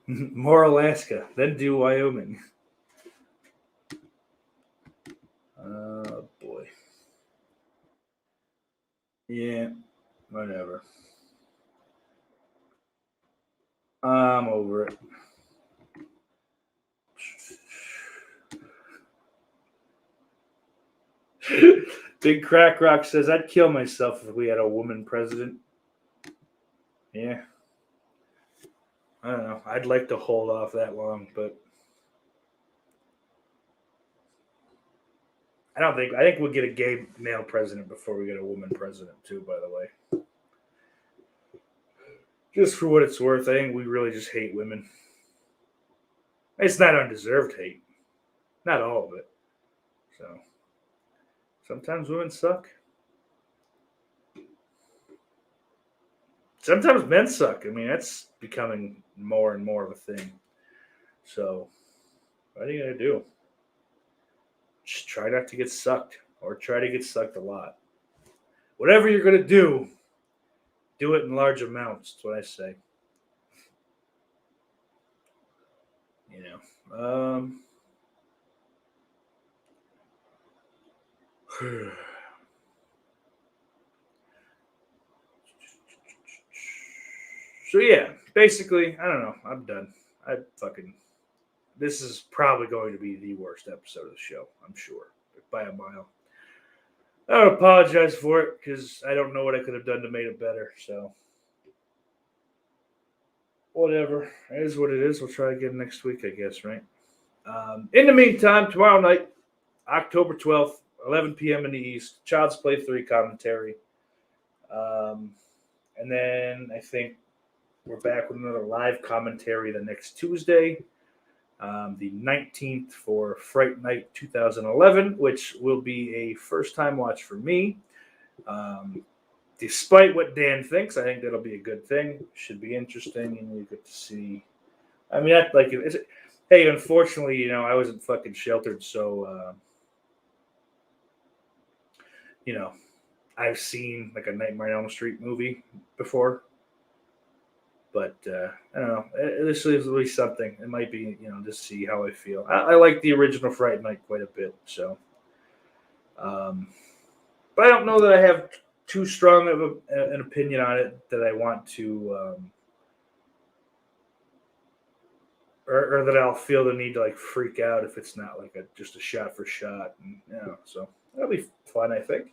More Alaska, then do Wyoming. Oh boy. Yeah, whatever. I'm over it. Big Crack Rock says, I'd kill myself if we had a woman president. Yeah. I don't know. I'd like to hold off that long, but I think we'll get a gay male president before we get a woman president too, by the way. Just for what it's worth, I think we really just hate women. It's not undeserved hate. Not all of it. So sometimes women suck. Sometimes men suck. I mean, that's becoming more and more of a thing. So what are you going to do? Just try not to get sucked, or try to get sucked a lot. Whatever you're going to do, Do it in large amounts. That's what I say. You know. So yeah, basically, I don't know. I'm done. This is probably going to be the worst episode of the show. I'm sure by a mile. I don't apologize for it because I don't know what I could have done to make it better. So whatever, it is what it is. We'll try again next week, I guess. Right. In the meantime, tomorrow night, October 12th, 11 p.m. in the East, Child's Play 3 commentary. And then I think we're back with another live commentary the next Tuesday, the 19th for Fright Night 2011, which will be a first-time watch for me. Despite what Dan thinks, I think that'll be a good thing. Should be interesting, and you get to see. I mean, hey, unfortunately, I wasn't fucking sheltered, so I've seen like a Nightmare on Elm Street movie before, but I don't know. This is at least something. It might be, just see how I feel. I like the original Fright Night quite a bit, so. But I don't know that I have too strong of an opinion on it that I want to, or that I'll feel the need to like freak out if it's not like just a shot for shot, and so that'll be fun, I think.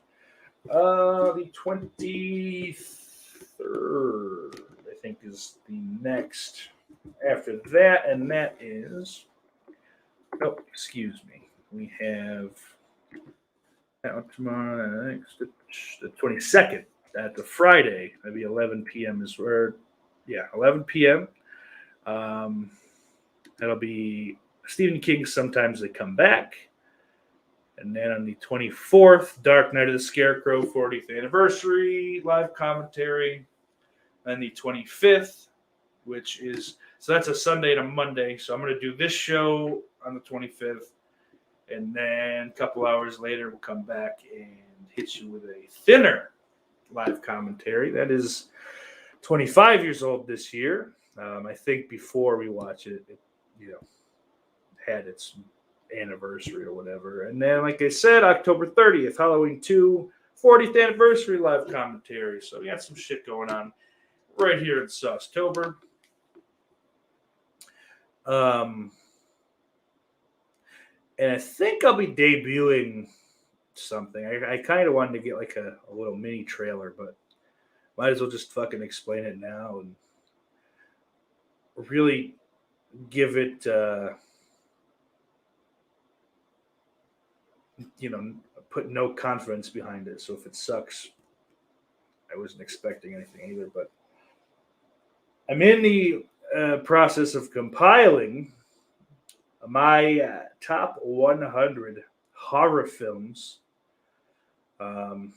The 23rd, I think, is the next after that, and that is. Oh, excuse me. We have that one tomorrow. Next, the 22nd. At the Friday, that'd be 11 p.m. is where, 11 p.m. That'll be Stephen King. Sometimes They Come Back. And then on the 24th, Dark Night of the Scarecrow, 40th anniversary, live commentary. And the 25th, which is, so that's a Sunday and a Monday. So I'm going to do this show on the 25th. And then a couple hours later, we'll come back and hit you with a thinner live commentary. That is 25 years old this year. I think before we watch it, had its anniversary or whatever. And then, like I said, October 30th, Halloween 2, 40th anniversary live commentary. So we got some shit going on right here in Saucetober. And I think I'll be debuting something. I kind of wanted to get like a little mini trailer, but might as well just fucking explain it now and really give it, put no confidence behind it. So if it sucks, I wasn't expecting anything either. But I'm in the process of compiling my top 100 horror films. And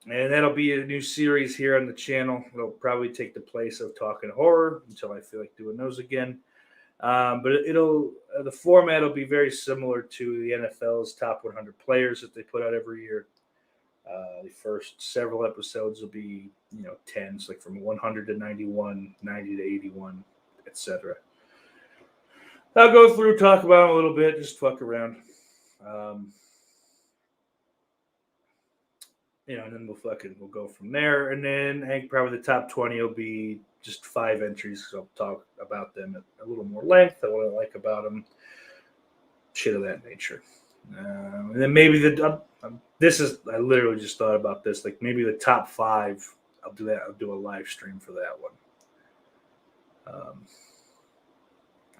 that'll be a new series here on the channel. It'll probably take the place of talking horror until I feel like doing those again. But the format will be very similar to the NFL's top 100 players that they put out every year. The first several episodes will be, 10s, like from 100 to 91, 90 to 81, etc. I'll go through, talk about them a little bit, just fuck around. And then we'll go from there. And then I think probably the top 20 will be just 5 entries. So I'll talk about them at a little more length, what I like about them, shit of that nature. And then maybe I literally just thought about this, like maybe the top 5, I'll do that. I'll do a live stream for that one. I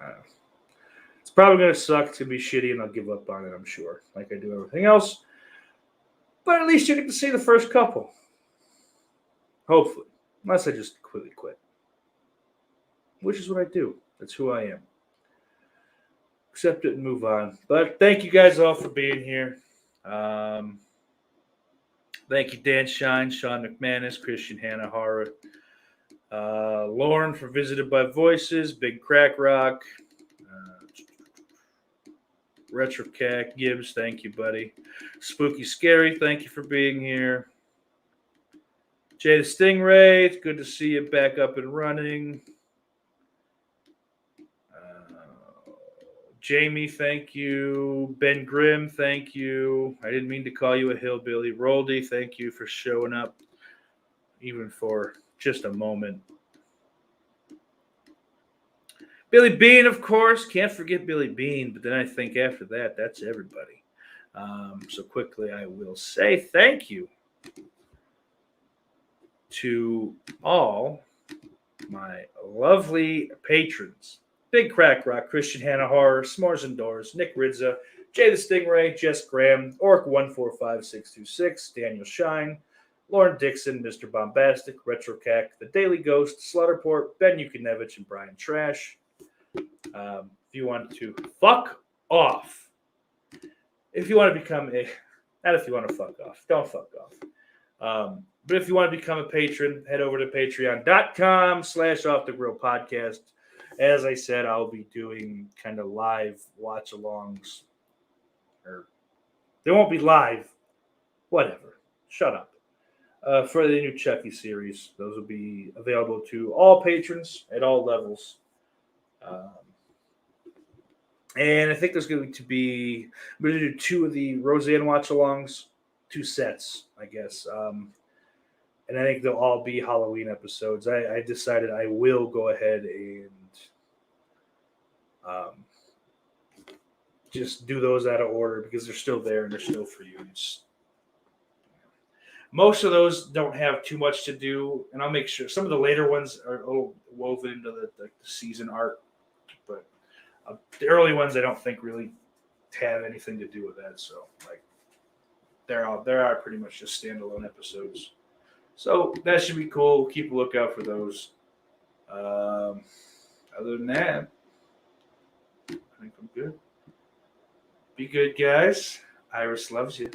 don't know. It's probably going to suck. It's going to be shitty, and I'll give up on it, I'm sure, like I do everything else. But at least you get to see the first couple. Hopefully. Unless I just completely quit. Which is what I do. That's who I am. Accept it and move on. But thank you guys all for being here. Thank you, Dan Shine, Sean McManus, Christian Hannah Hara, Lauren for Visited by Voices, Big Crack Rock, Retrocac Gibbs, thank you, buddy. Spooky Scary, thank you for being here. Jay the Stingray, it's good to see you back up and running. Jamie, thank you. Ben Grimm, thank you. I didn't mean to call you a hillbilly. Roldy, thank you for showing up, even for just a moment. Billy Bean, of course. Can't forget Billy Bean, but then I think after that, that's everybody. So quickly, I will say thank you to all my lovely patrons. Big Crack Rock, Christian Hannah Horror, S'mores Indoors, Nick Rizza, Jay the Stingray, Jess Graham, Orc145626, Daniel Shine, Lauren Dixon, Mr. Bombastic, Retro Cack, The Daily Ghost, Slaughterport, Ben Yukinevich, and Brian Trash. If you want to fuck off, if you want to become a, not if you want to fuck off, don't fuck off. But if you want to become a patron, head over to patreon.com/offthegrill-podcast. As I said, I'll be doing kind of live watch-alongs. Or they won't be live. Whatever. Shut up. For the new Chucky series. Those will be available to all patrons at all levels. And I think there's going to be, I'm going to do 2 of the Roseanne watch-alongs. 2 sets, I guess. And I think they'll all be Halloween episodes. I decided I will go ahead and just do those out of order because they're still there and they're still for you. Most of those don't have too much to do, and I'll make sure some of the later ones are woven into the season arc, but the early ones I don't think really have anything to do with that. So like there are pretty much just standalone episodes. So that should be cool. Keep a lookout for those. Other than that, I think I'm good. Be good, guys. Iris loves you.